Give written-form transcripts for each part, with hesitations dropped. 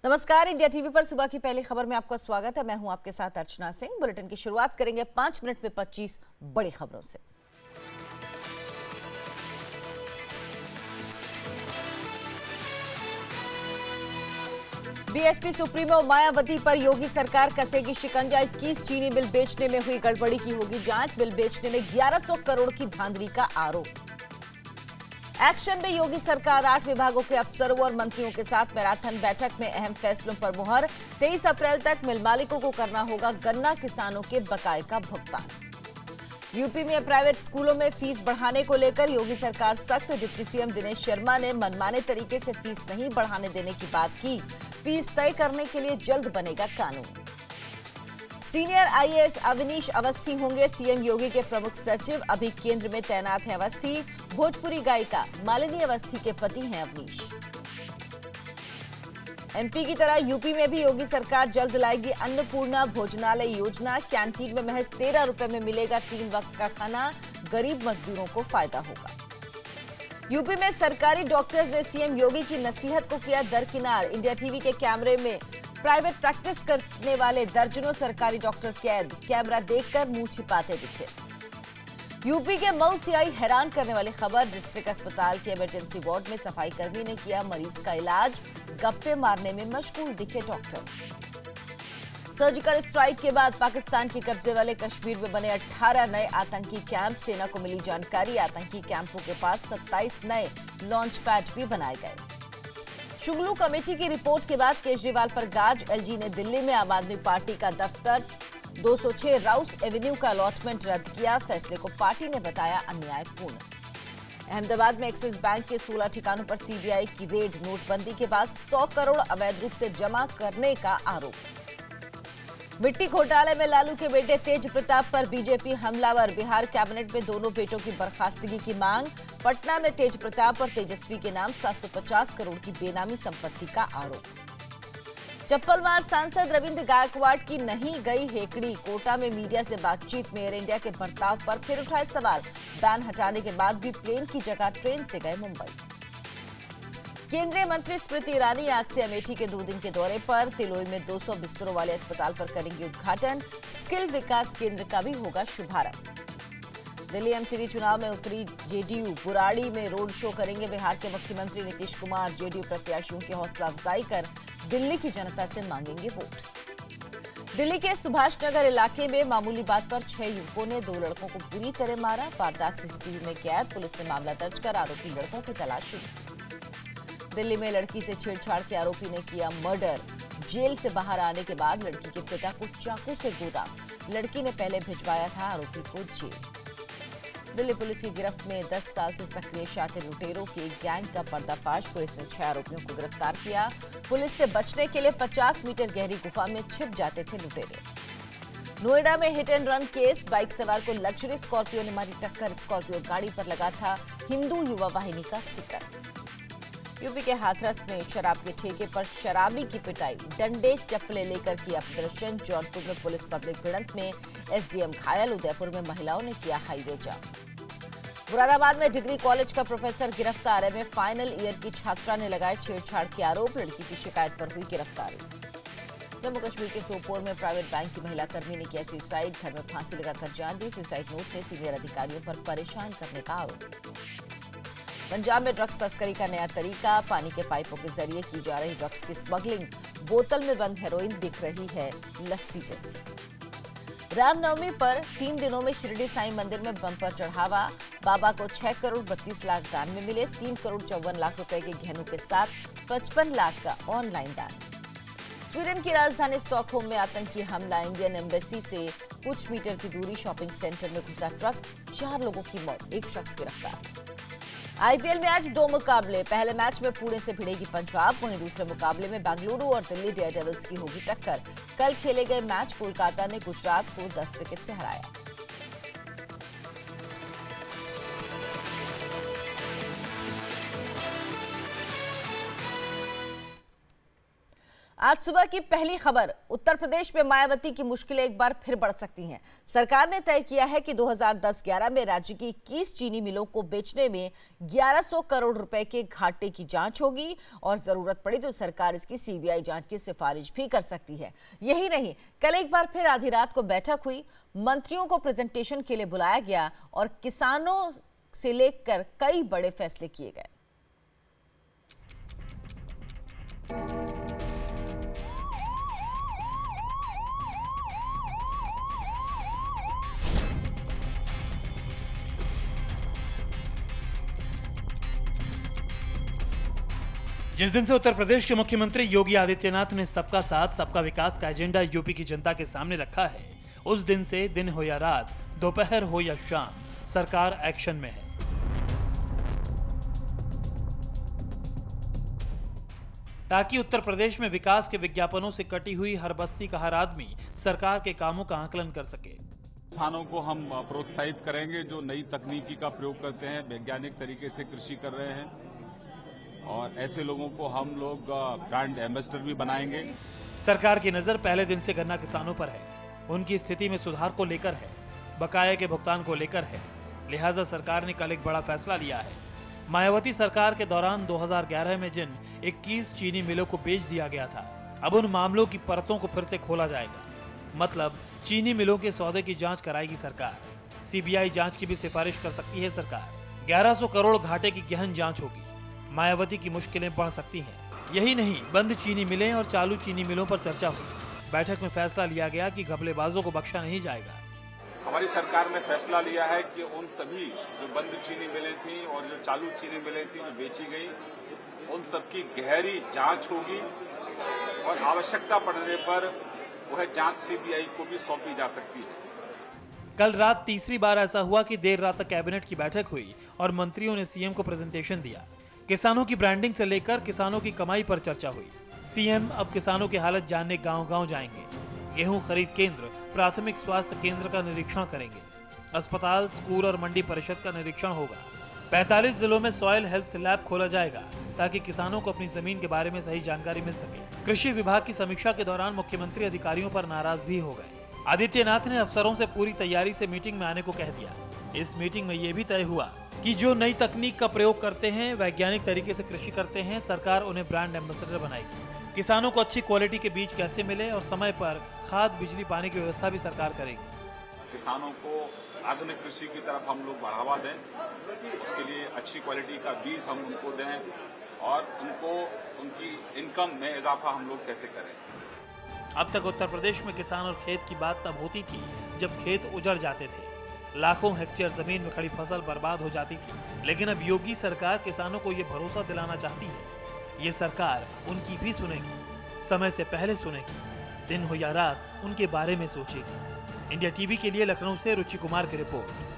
नमस्कार, India TV पर सुबह की पहली खबर में आपका स्वागत है। मैं हूं आपके साथ अर्चना सिंह। बुलेटिन की शुरुआत करेंगे 5 मिनट में 25 बड़ी खबरों से। बीएसपी सुप्रीमो मायावती पर योगी सरकार कसेगी शिकंजा। 21 चीनी मिल बेचने में हुई गड़बड़ी की होगी जांच। मिल बेचने में 1100 करोड़ की धांधली का आरोप। एक्शन में योगी सरकार 8 विभागों के अफसरों और मंत्रियों के साथ मैराथन बैठक में अहम फैसलों पर मुहर। 23 अप्रैल तक मिल मालिकों को करना होगा गन्ना किसानों के बकाये का भुगतान। यूपी में प्राइवेट स्कूलों में फीस बढ़ाने को लेकर योगी सरकार सख्त। डिप्टी सीएम दिनेश शर्मा ने मनमाने तरीके से फीस नहीं बढ़ाने देने की बात की। फीस तय करने के लिए जल्द बनेगा कानून। सीनियर आईएएस अवनीश अवस्थी होंगे सीएम योगी के प्रमुख सचिव। अभी केंद्र में तैनात हैं अवस्थी। भोजपुरी गायिका मालिनी अवस्थी के पति हैं अवनीश। एमपी की तरह यूपी में भी योगी सरकार जल्द लाएगी अन्नपूर्णा भोजनालय योजना। कैंटीन में महज 13 रुपए में मिलेगा 3 वक्त का खाना। गरीब मजदूरों को फायदा होगा। यूपी में सरकारी डॉक्टर्स ने सीएम योगी की नसीहत को किया दरकिनार। इंडिया टीवी के कैमरे में प्राइवेट प्रैक्टिस करने वाले दर्जनों सरकारी डॉक्टर कैद। कैमरा देखकर मुंह छिपाते दिखे। यूपी के मऊ से आई हैरान करने वाली खबर। डिस्ट्रिक्ट अस्पताल के इमरजेंसी वार्ड में सफाई कर्मी ने किया मरीज का इलाज। गप्पे मारने में मशगूल दिखे डॉक्टर। सर्जिकल स्ट्राइक के बाद पाकिस्तान के कब्जे वाले कश्मीर में बने 18 नए आतंकी कैंप। सेना को मिली जानकारी, आतंकी कैंपों के पास 27 नए लॉन्च पैड भी बनाए गए। शुगलू कमेटी की रिपोर्ट के बाद केजरीवाल पर गाज। एलजी ने दिल्ली में आम आदमी पार्टी का दफ्तर 206 राउस एवेन्यू का अलॉटमेंट रद्द किया। फैसले को पार्टी ने बताया अन्यायपूर्ण। अहमदाबाद में एक्सिस बैंक के 16 ठिकानों पर सीबीआई की रेड। नोटबंदी के बाद 100 करोड़ अवैध रूप से जमा करने का आरोप। मिट्टी घोटाले में लालू के बेटे तेज प्रताप पर बीजेपी हमलावर। बिहार कैबिनेट में दोनों बेटों की बर्खास्तगी की मांग। पटना में तेज प्रताप और तेजस्वी के नाम 750 करोड़ की बेनामी संपत्ति का आरोप। चप्पलमार सांसद रविंद्र गायकवाड़ की नहीं गई हेकड़ी। कोटा में मीडिया से बातचीत में एयर इंडिया के बर्ताव पर फिर उठाए सवाल। बैन हटाने के बाद भी प्लेन की जगह ट्रेन से गए मुंबई। केंद्रीय मंत्री स्मृति ईरानी आज से अमेठी के 2 दिन के दौरे पर। तिलोई में 200 बिस्तरों वाले अस्पताल पर करेंगे उद्घाटन। स्किल विकास केंद्र का भी होगा शुभारंभ। दिल्ली एमसीडी चुनाव में उतरी जेडीयू। बुराड़ी में रोड शो करेंगे बिहार के मुख्यमंत्री नीतीश कुमार। जेडीयू प्रत्याशियों की हौसला अफजाई कर दिल्ली की जनता से मांगेंगे वोट। दिल्ली के सुभाष नगर इलाके में मामूली बात पर 6 युवकों ने 2 लड़कों को बुरी तरह मारा। वारदात सीसीटीवी में कैद। पुलिस ने मामला दर्ज कर आरोपी लड़कों की तलाश शुरू। दिल्ली में लड़की से छेड़छाड़ के आरोपी ने किया मर्डर। जेल से बाहर आने के बाद लड़की के पिता को चाकू से गोदा। लड़की ने पहले भिजवाया था आरोपी को जेल। दिल्ली पुलिस की गिरफ्त में 10 साल से सक्रिय शातिर लुटेरों के गैंग का पर्दाफाश। पुलिस ने 6 आरोपियों को गिरफ्तार किया। पुलिस से बचने के लिए 50 मीटर गहरी गुफा में छिप जाते थे लुटेरे। नोएडा में hit and run case. Bike सवार को लग्जरी स्कॉर्पियो ने मारी टक्कर। स्कॉर्पियो गाड़ी पर लगा था हिंदू युवा वाहिनी का स्टिकर। यूपी के हाथरस में शराब के ठेके पर शराबी की पिटाई। डंडे चप्पलें लेकर किया प्रदर्शन। जौनपुर में पुलिस पब्लिक भिड़ंत में एसडीएम घायल। उदयपुर में महिलाओं ने किया हाईवे जाम। मुरादाबाद में डिग्री कॉलेज का प्रोफेसर गिरफ्तार। में फाइनल ईयर की छात्रा ने लगाए छेड़छाड़ के आरोप। लड़की की शिकायत पर हुई गिरफ्तारी। जम्मू कश्मीर के सोपोर में प्राइवेट बैंक की महिला कर्मी ने किया सुसाइड। घर में फांसी लगाकर जान दी। सुसाइड नोट में सीनियर अधिकारियों पर परेशान करने का आरोप। पंजाब में ड्रग्स तस्करी का नया तरीका। पानी के पाइपों के जरिए की जा रही ड्रग्स की स्मगलिंग। बोतल में बंद हेरोइन दिख रही है लस्सी जैसी। रामनवमी पर 3 दिनों में शिरडी साईं मंदिर में बम्पर चढ़ावा। बाबा को 6 करोड़ 32 लाख दान में मिले। 3 करोड़ 54 लाख रुपए के गहनों के साथ 55 लाख का ऑनलाइन दान। स्वीडन की राजधानी स्टॉकहोम में आतंकी हमला। इंडियन एम्बेसी से कुछ मीटर की दूरी शॉपिंग सेंटर में घुसा ट्रक। 4 लोगों की मौत, 1 शख्स गिरफ्तार। आईपीएल में आज 2 मुकाबले। पहले मैच में पुणे से भिड़ेगी पंजाब। वहीं दूसरे मुकाबले में बेंगलुरु और दिल्ली डेयरडेविल्स की होगी टक्कर। कल खेले गए मैच कोलकाता ने गुजरात को 10 विकेट से हराया। आज सुबह की पहली खबर, उत्तर प्रदेश में मायावती की मुश्किलें एक बार फिर बढ़ सकती हैं। सरकार ने तय किया है कि 2010-11 में राज्य की 21 चीनी मिलों को बेचने में 1100 करोड़ रुपए के घाटे की जांच होगी और जरूरत पड़ी तो सरकार इसकी सीबीआई जांच की सिफारिश भी कर सकती है। यही नहीं, कल एक बार फिर आधी रात को बैठक हुई, मंत्रियों को प्रेजेंटेशन के लिए बुलाया गया और किसानों से लेकर कई बड़े फैसले किए गए। जिस दिन से उत्तर प्रदेश के मुख्यमंत्री योगी आदित्यनाथ ने सबका साथ सबका विकास का एजेंडा यूपी की जनता के सामने रखा है, उस दिन से दिन हो या रात, दोपहर हो या शाम, सरकार एक्शन में है। ताकि उत्तर प्रदेश में विकास के विज्ञापनों से कटी हुई हर बस्ती का हर आदमी सरकार के कामों का आकलन कर सके। किसानों को हम प्रोत्साहित करेंगे जो नई तकनीकी का प्रयोग करते हैं, वैज्ञानिक तरीके से कृषि कर रहे हैं, और ऐसे लोगों को हम लोग ब्रांड एम्बेसडर भी बनाएंगे। सरकार की नजर पहले दिन से गन्ना किसानों पर है, उनकी स्थिति में सुधार को लेकर है, बकाये के भुगतान को लेकर है। लिहाजा सरकार ने कल एक बड़ा फैसला लिया है। मायावती सरकार के दौरान 2011 में जिन 21 चीनी मिलों को बेच दिया गया था, अब उन मामलों की परतों को फिर से खोला जाएगा। मतलब चीनी मिलों के सौदे की जांच कराएगी सरकार। सीबीआई जांच की भी सिफारिश कर सकती है सरकार। 1100 करोड़ घाटे की गहन जांच होगी। मायावती की मुश्किलें बढ़ सकती हैं। यही नहीं, बंद चीनी मिलें और चालू चीनी मिलों पर चर्चा हुई। बैठक में फैसला लिया गया कि घपलेबाजों को बख्शा नहीं जाएगा। हमारी सरकार ने फैसला लिया है कि उन सभी जो बंद चीनी मिलें थी और जो चालू चीनी मिलें थी जो बेची गई, उन सबकी गहरी जांच होगी और आवश्यकता पड़ने पर वह जांच सीबीआई को भी सौंपी जा सकती है। कल रात तीसरी बार ऐसा हुआ कि देर रात तक कैबिनेट की बैठक हुई और मंत्रियों ने सीएम को प्रेजेंटेशन दिया। किसानों की ब्रांडिंग से लेकर किसानों की कमाई पर चर्चा हुई। सीएम अब किसानों की हालत जानने गांव-गांव जाएंगे। गेहूं खरीद केंद्र, प्राथमिक स्वास्थ्य केंद्र का निरीक्षण करेंगे। अस्पताल, स्कूल और मंडी परिषद का निरीक्षण होगा। 45 जिलों में सॉइल हेल्थ लैब खोला जाएगा ताकि किसानों को अपनी जमीन के बारे में सही जानकारी मिल सके। कृषि विभाग की समीक्षा के दौरान मुख्यमंत्री अधिकारियों पर नाराज भी हो गए। आदित्यनाथ ने अफसरों से पूरी तैयारी से मीटिंग में आने को कह दिया। इस मीटिंग में ये भी तय हुआ कि जो नई तकनीक का प्रयोग करते हैं, वैज्ञानिक तरीके से कृषि करते हैं, सरकार उन्हें ब्रांड एम्बेसडर बनाएगी। किसानों को अच्छी क्वालिटी के बीज कैसे मिले और समय पर खाद, बिजली, पानी की व्यवस्था भी सरकार करेगी। किसानों को आधुनिक कृषि की तरफ हम लोग बढ़ावा दें, उसके लिए अच्छी क्वालिटी का बीज हम उनको दें और उनको उनकी इनकम में इजाफा हम लोग कैसे करें। अब तक उत्तर प्रदेश में किसान और खेत की बात तब होती थी जब खेत उजड़ जाते थे, लाखों हेक्टेयर जमीन में खड़ी फसल बर्बाद हो जाती थी। लेकिन अब योगी सरकार किसानों को ये भरोसा दिलाना चाहती है, ये सरकार उनकी भी सुनेगी, समय से पहले सुनेगी, दिन हो या रात उनके बारे में सोचेगी। इंडिया टीवी के लिए लखनऊ से रुचि कुमार की रिपोर्ट।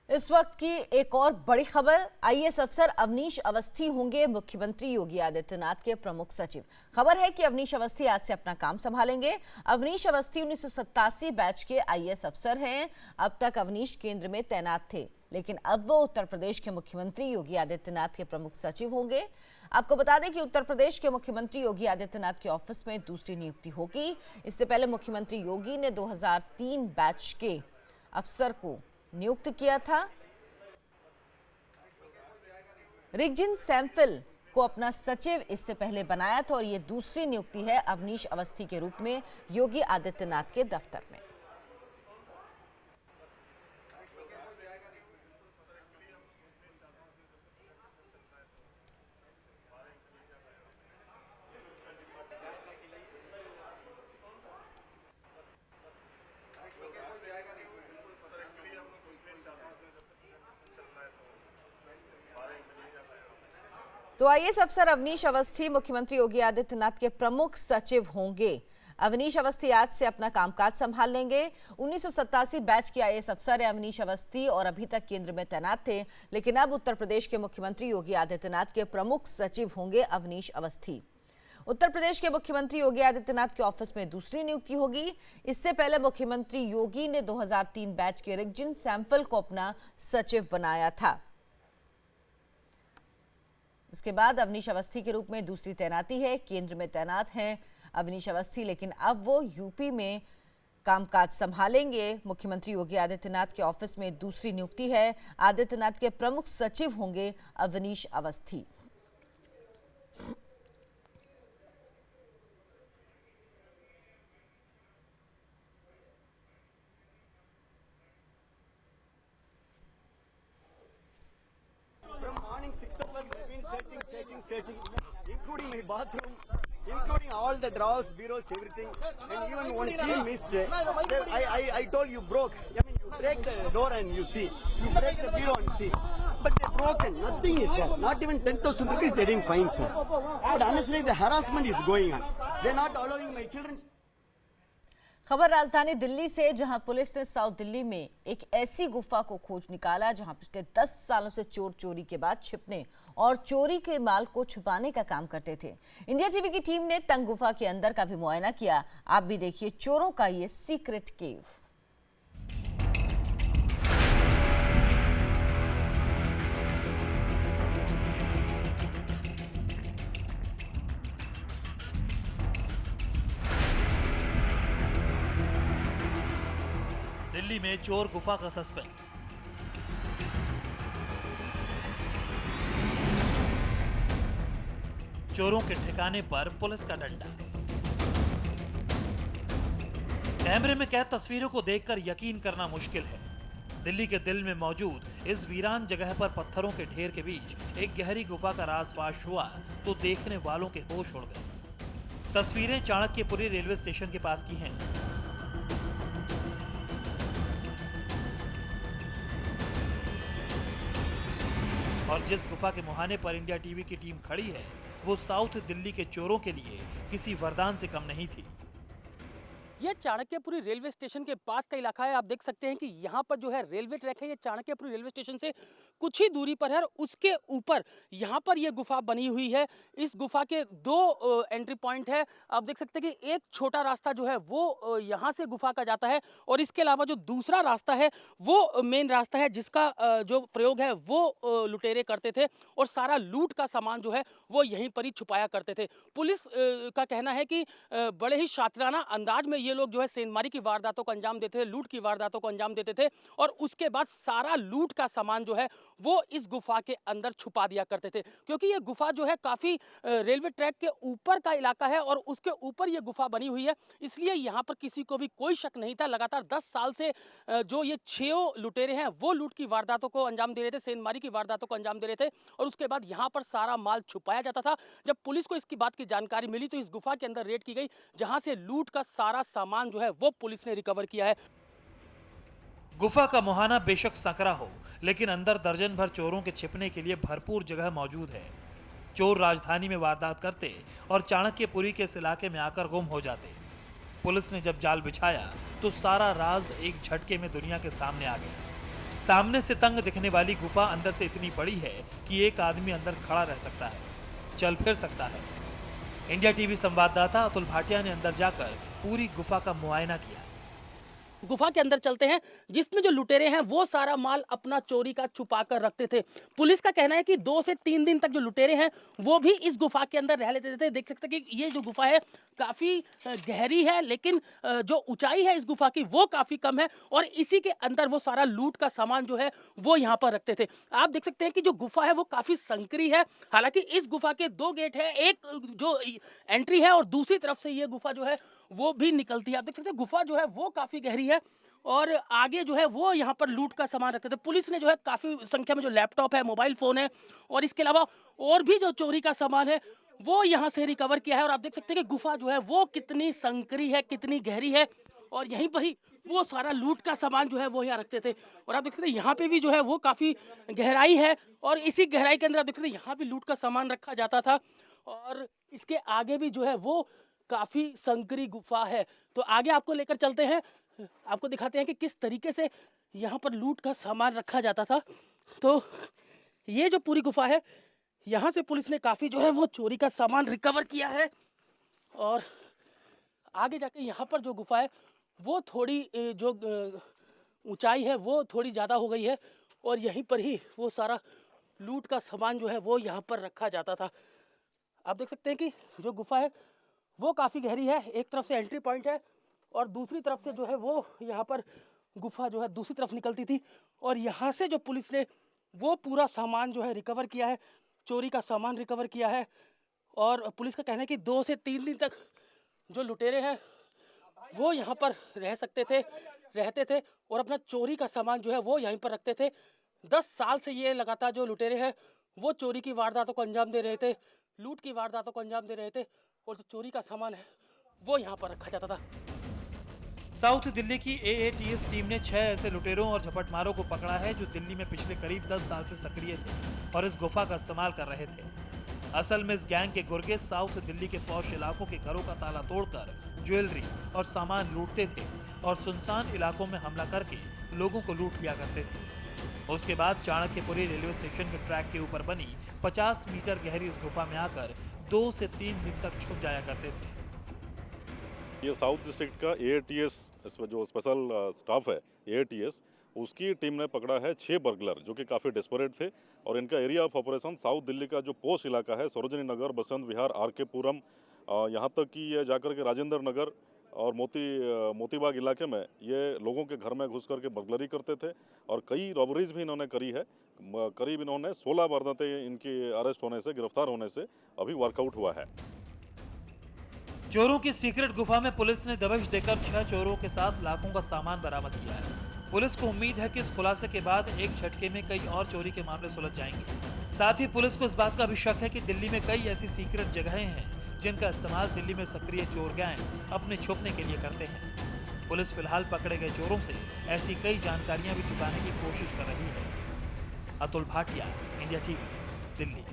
इस वक्त की एक और बड़ी खबर, आईएएस अफसर अवनीश अवस्थी होंगे मुख्यमंत्री योगी आदित्यनाथ के प्रमुख सचिव। खबर है कि अवनीश अवस्थी आज से अपना काम संभालेंगे। अवनीश अवस्थी 1987 बैच के आईएएस अफसर हैं। अब तक अवनीश केंद्र में तैनात थे, लेकिन अब वो उत्तर प्रदेश के मुख्यमंत्री योगी आदित्यनाथ के प्रमुख सचिव होंगे। आपको बता दें कि उत्तर प्रदेश के मुख्यमंत्री योगी आदित्यनाथ के ऑफिस में दूसरी नियुक्ति होगी। इससे पहले मुख्यमंत्री योगी ने 2003 बैच के अफसर को नियुक्त किया था। रिगजिन सैम्फिल को अपना सचिव इससे पहले बनाया था और ये दूसरी नियुक्ति है अवनीश अवस्थी के रूप में योगी आदित्यनाथ के दफ्तर में। तो आईएएस अफसर अवनीश अवस्थी मुख्यमंत्री योगी आदित्यनाथ के प्रमुख सचिव होंगे। अवनीश अवस्थी आज से अपना कामकाज संभाल लेंगे। 1987 बैच के आईएएस अफसर है अवनीश अवस्थी और अभी तक केंद्र में तैनात थे, लेकिन अब उत्तर प्रदेश के मुख्यमंत्री योगी आदित्यनाथ के प्रमुख सचिव होंगे अवनीश अवस्थी। उत्तर प्रदेश के मुख्यमंत्री योगी आदित्यनाथ के ऑफिस में दूसरी नियुक्ति होगी। इससे पहले मुख्यमंत्री योगी ने 2003 बैच के रिगजिन सैम्फिल को अपना सचिव बनाया था। उसके बाद अवनीश अवस्थी के रूप में दूसरी तैनाती है। केंद्र में तैनात हैं अवनीश अवस्थी, लेकिन अब वो यूपी में कामकाज संभालेंगे। मुख्यमंत्री योगी आदित्यनाथ के ऑफिस में दूसरी नियुक्ति है। आदित्यनाथ के प्रमुख सचिव होंगे Awanish Awasthi. From morning 6 o'clock, we've been searching, including my bathroom, including all the drawers, bureaus, everything. And even one key missed. I told you broke. I mean, you break the door and you see. You break the bureau and see. But they broken. Nothing is there. Not even 10,000 rupees they didn't find, sir. But honestly, the harassment is going on. They're not allowing my children. खबर राजधानी दिल्ली से, जहां police ने south Delhi में एक ऐसी गुफा को खोज निकाला जहां पिछले 10 सालों से चोर चोरी के बाद छिपने और चोरी के माल को छुपाने का काम करते थे। इंडिया टीवी की टीम ने तंग गुफा के अंदर का भी मुआयना किया। आप भी देखिए चोरों का ये सीक्रेट केव। दिल्ली में चोर गुफा का सस्पेंस। चोरों के ठिकाने पर पुलिस का डंडा। कैमरे में कैद तस्वीरों को देखकर यकीन करना मुश्किल है। दिल्ली के दिल में मौजूद इस वीरान जगह पर पत्थरों के ढेर के बीच एक गहरी गुफा का राज फाश हुआ तो देखने वालों के होश उड़ गए। तस्वीरें चाणक्यपुरी रेलवे स्टेशन के पास की हैं। और जिस गुफा के मुहाने पर इंडिया टीवी की टीम खड़ी है वो साउथ दिल्ली के चोरों के लिए किसी वरदान से कम नहीं थी। ये चाणक्यपुरी रेलवे स्टेशन के पास का इलाका है। आप देख सकते हैं कि यहाँ पर जो है रेलवे ट्रैक है, ये चाणक्यपुरी रेलवे स्टेशन से कुछ ही दूरी पर है और उसके ऊपर यहाँ पर ये गुफा बनी हुई है। इस गुफा के 2 एंट्री पॉइंट है। आप देख सकते हैं कि एक छोटा रास्ता जो है वो यहाँ से गुफा का जाता है और इसके अलावा जो दूसरा रास्ता है वो मेन रास्ता है जिसका जो प्रयोग है वो लुटेरे करते थे और सारा लूट का सामान जो है वो यहीं पर ही छुपाया करते थे। पुलिस का कहना है कि बड़े ही शातिराना अंदाज में ये लोग जो है सेंधमारी की वारदातों को अंजाम देते थे, लूट की वारदातों को अंजाम देते थे और उसके बाद सारा लूट का सामान जो है वो इस गुफा के अंदर छुपा दिया करते थे। क्योंकि ये गुफा जो है काफी रेलवे ट्रैक के ऊपर का इलाका है और उसके ऊपर ये गुफा बनी हुई है, इसलिए यहाँ पर किसी को भी कोई शक नहीं था। लगातार 10 साल से जो ये 6 लुटेरे हैं वो लूट की वारदातों को अंजाम दे रहे थे, सेंधमारी की वारदातों को अंजाम दे रहे थे और उसके बाद यहाँ पर सारा माल छुपाया जाता था। जब पुलिस को इसकी बात की जानकारी मिली तो इस गुफा के अंदर रेड की गई, जहां से लूट का सारा सामान जो है वो पुलिस ने रिकवर किया है। गुफा का मुहाना बेशक सकरा हो, लेकिन अंदर दर्जन भर चोरों के छिपने के लिए भरपूर जगह मौजूद है। चोर राजधानी में वारदात करते और चाणक्यपुरी के इस इलाके में आकर गुम हो जाते। पुलिस ने जब जाल बिछाया तो सारा राज एक झटके में दुनिया के सामने आ गया। सामने से तंग दिखने वाली गुफा अंदर से इतनी बड़ी है कि एक आदमी अंदर खड़ा रह सकता है, चल फिर सकता है। इंडिया टीवी संवाददाता अतुल भाटिया ने अंदर जाकर पूरी गुफा का मुआयना किया। गुफा के अंदर चलते हैं, जिसमें जो लुटेरे हैं वो सारा माल अपना चोरी का छुपा कर रखते थे। पुलिस का कहना है कि 2 से 3 दिन तक जो लुटेरे हैं वो भी इस गुफा के अंदर रह लेते थे। देख सकते हैं कि ये जो गुफा है काफी गहरी है, लेकिन जो ऊंचाई है इस गुफा की वो काफी कम है और इसी के अंदर वो सारा लूट का सामान जो है वो यहाँ पर रखते थे। आप देख सकते हैं कि जो गुफा है वो काफी संकरी है। हालांकि इस गुफा के 2 गेट है, एक जो एंट्री है और दूसरी तरफ से ये गुफा जो है वो भी निकलती है। आप देख सकते हैं गुफा जो है वो काफी गहरी है और आगे जो है वो यहाँ पर लूट का सामान रखते थे। पुलिस ने जो है काफी संख्या में जो लैपटॉप है, मोबाइल फोन है और इसके अलावा और भी जो चोरी का सामान है वो यहाँ से रिकवर किया है। और आप देख सकते हैं कि गुफा जो है वो कितनी संकरी है, कितनी गहरी है और यहीं पर ही वो सारा लूट का सामान जो है वो यहाँ रखते थे। और आप देख सकते हैं यहाँ पे भी जो है वो काफी गहराई है और इसी गहराई के अंदर आप देख सकते हैं यहाँ भी लूट का सामान रखा जाता था और इसके आगे भी जो है वो काफी संकरी गुफा है। तो आगे आपको लेकर चलते हैं, आपको दिखाते हैं कि किस तरीके से यहाँ पर लूट का सामान रखा जाता था। तो ये जो पूरी गुफा है, यहाँ से पुलिस ने काफी जो है वो चोरी का सामान रिकवर किया है और आगे जाके यहाँ पर जो गुफा है वो थोड़ी जो ऊंचाई है वो थोड़ी ज़्यादा हो गई है और यहीं पर ही वो सारा लूट का सामान जो है वो यहाँ पर रखा जाता था। आप देख सकते हैं कि जो गुफा है वो काफ़ी गहरी है। एक तरफ से एंट्री पॉइंट है और दूसरी तरफ से जो है वो यहाँ पर गुफा जो है दूसरी तरफ निकलती थी। और यहाँ से जो पुलिस ने वो पूरा सामान जो है रिकवर किया है, चोरी का सामान रिकवर किया है। और पुलिस का कहना है कि 2 से 3 दिन तक जो लुटेरे हैं वो यहाँ पर रहते थे और अपना चोरी का सामान जो है वो यहीं पर रखते थे। 10 साल से ये लगातार जो लुटेरे हैं वो चोरी की वारदातों को अंजाम दे रहे थे, लूट की वारदातों को अंजाम दे रहे थे और जो चोरी का सामान है वो यहाँ पर रखा जाता था। साउथ दिल्ली की AATS टीम ने 6 ऐसे लुटेरों और झपटमारों को पकड़ा है जो दिल्ली में पिछले करीब 10 साल से सक्रिय थे और इस गुफा का इस्तेमाल कर रहे थे। असल में इस गैंग के गुर्गे साउथ दिल्ली के पॉश इलाकों के घरों का ताला तोड़कर ज्वेलरी और सामान लूटते थे और सुनसान इलाकों में हमला करके लोगों को लूट लिया करते थे। उसके बाद चाणक्यपुरी रेलवे स्टेशन के ट्रैक के ऊपर बनी 50 मीटर गहरी इस गुफा में आकर 2 से 3 दिन तक छुप जाया करते थे। ये साउथ डिस्ट्रिक्ट का AATS इसमें जो स्पेशल स्टाफ है AATS, उसकी टीम ने पकड़ा है 6 बर्गलर जो कि काफ़ी डेस्परेट थे और इनका area of operation south Delhi का जो पोस्ट इलाका है सरोजनी नगर, बसंत विहार, RK पुरम, यहाँ तक कि ये जाकर के राजेंद्र नगर और मोतीबाग इलाके में ये लोगों के घर में घुस करके बर्गलरी करते थे और कई रॉबरीज भी इन्होंने करी है। करीब इन्होंने 16 वारदातें इनकी अरेस्ट होने से, गिरफ्तार होने से अभी वर्कआउट हुआ है। चोरों की सीक्रेट गुफा में पुलिस ने दबिश देकर 6 चोरों के साथ लाखों का सामान बरामद किया है। पुलिस को उम्मीद है कि इस खुलासे के बाद एक झटके में कई और चोरी के मामले सुलझ जाएंगे। साथ ही पुलिस को इस बात का भी शक है कि दिल्ली में कई ऐसी सीक्रेट जगहें हैं जिनका इस्तेमाल दिल्ली में सक्रिय चोर गैंग अपने छुपने के लिए करते हैं। पुलिस फिलहाल पकड़े गए चोरों से ऐसी कई जानकारियां भी जुटाने की कोशिश कर रही है। Atul Bhatia, India TV, Delhi.